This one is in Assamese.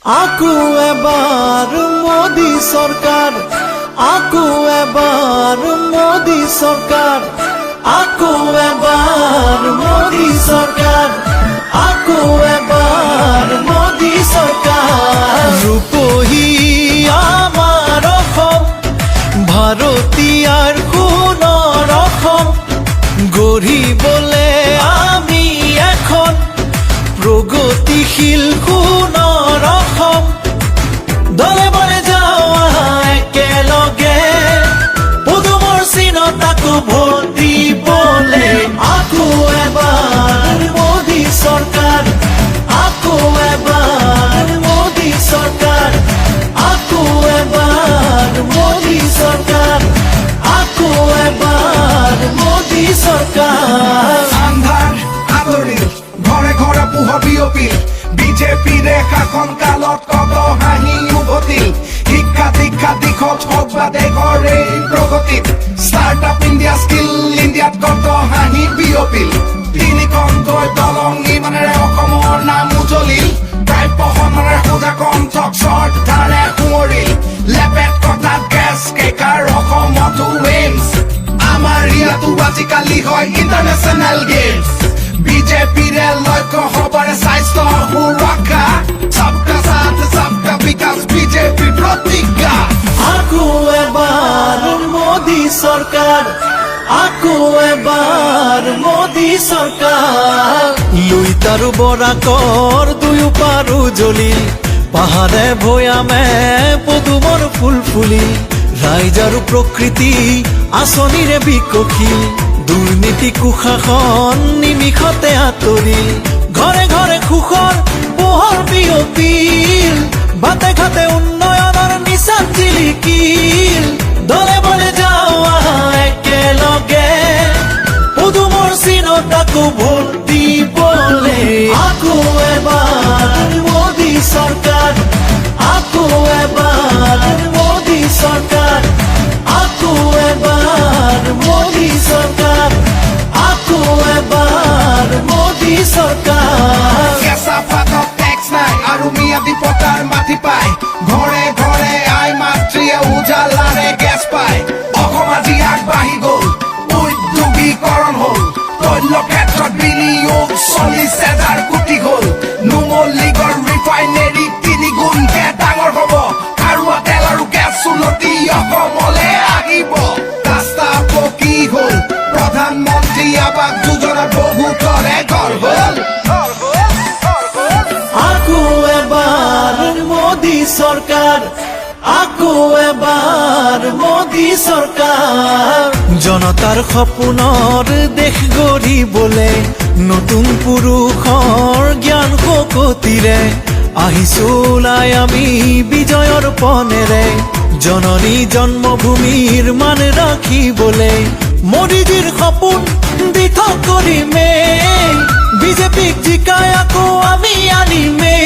আকু এবার মোদি সরকার, আকু এবার মোদি সরকার, আকু এবার মোদি সরকার, আকু এবার মোদি সরকার। রূপহী আমার অসম, ভারতীয়ার কোন রকম গঢ়িবলে আমি এখন প্ৰগতিশীল কোন ৰকম। দলে বলে যাওয়া একেলগে পদুমৰ চিনত আকো ভোট দিবলে। আকো এবাৰ মোদী চৰকাৰ, আকো এবাৰ মোদী চৰকাৰ, আকো এবাৰ মোদী চৰকাৰ, আকো এবাৰ মোদী চৰকাৰ। আন্ধাৰ আদৰি ঘৰে ঘৰে পোহৰ বিয়পিল, বিজেপিৰে শাসন কালত কত হাঁহি উভতিল। শিক্ষা দীক্ষা দিশত হওক বা দেশৰ এই প্ৰগতিত, ষ্টাৰ্টআপ ইণ্ডিয়া স্কিল ইণ্ডিয়াত কত হাঁহি বিয়পিল। তিনিখনকৈ দলং নিৰ্মাণেৰে অসমৰ নাম উজ্বলিল, প্ৰায় প্ৰশমনেৰে সোজা কণ্ঠক শ্ৰদ্ধাৰে সোঁৱৰিল। লেপেট কটা গেছ কেকাৰ অসমতো এইমছ, আমাৰ ইয়াতো আজিকালি হয় ইণ্টাৰনেশ্যনেল গেমছ। বিজেপিৰে লক্ষ্য সবৰে স্বাস্থ্য সুৰক্ষা, সবকা সাথ সবকা বিকাশ বিজেপিৰ প্ৰতিজ্ঞা। আকো এবাৰ মোদী চৰকাৰ, আকো এবাৰ মোদী চৰকাৰ। লুইতাৰু বৰাকৰ দুয়ো পাৰো জ্বলিল, পাহাৰে ভৈয়ামে পদুমৰ ফুল ফুলিল। ৰাইজ আৰু প্ৰকৃতি আঁচনিৰে বিকশিল, দুৰ্নীতি কুশাসন নিমিষতে আঁতৰিল। ঘৰে ঘৰে সুখৰ পোহৰ বিয়পিল, বাটে ঘাটে উন্নয়নৰ নিচান জিলিকিল। দলে বলে যাওয়া একেলগে পদুমৰ চিনত আকো ভোট দিবলে। আকো এবাৰ মোদী চৰকাৰ, আকো এবাৰ মোদী চৰকাৰ, আকো এবাৰ মোদী চৰকাৰ, আকো এবাৰ মোদী চৰকাৰ। কেঁচা পাতত টেক্স নাই আৰু ম্যাদী পটাৰ মাটি পায়, ঘৰে ঘৰে আই মাতৃয়ে উজালাৰে গেছ পায়। অসম আজি আগবাঢ়ি গ'ল, উদ্যোগীকৰণ হ'ল, তৈল ক্ষেত্ৰত বিনিয়োগ 40,000 কোটি হ'ল। নুমলীগড় ৰিফাইনেৰী 3 গুণকে ডাঙৰ হ'ব, খাৰুৱা তেল আৰু গেছ উন্নতি অসমলে আহিব। ৰাস্তা পকী হ'ল, প্ৰধানমন্ত্ৰী আৱাস যোজনাত বহুতৰে ঘৰ হ'ল। আকো এবাৰ মোদী চৰকাৰ, আকো এবাৰ মোদী চৰকাৰ। জনতাৰ সপোনৰ দেশ গঢ়িবলে নতুন পুৰুষৰ জ্ঞান শকতিৰে আহিছো ওলাই আমি বিজয়ৰ পনেৰে। জননী জন্মভূমিৰ মান ৰাখিবলে মোদীজীৰ সপোন দিঠক কৰিমে, বিজেপিক জিকাই আকৌ আমি আনিমে।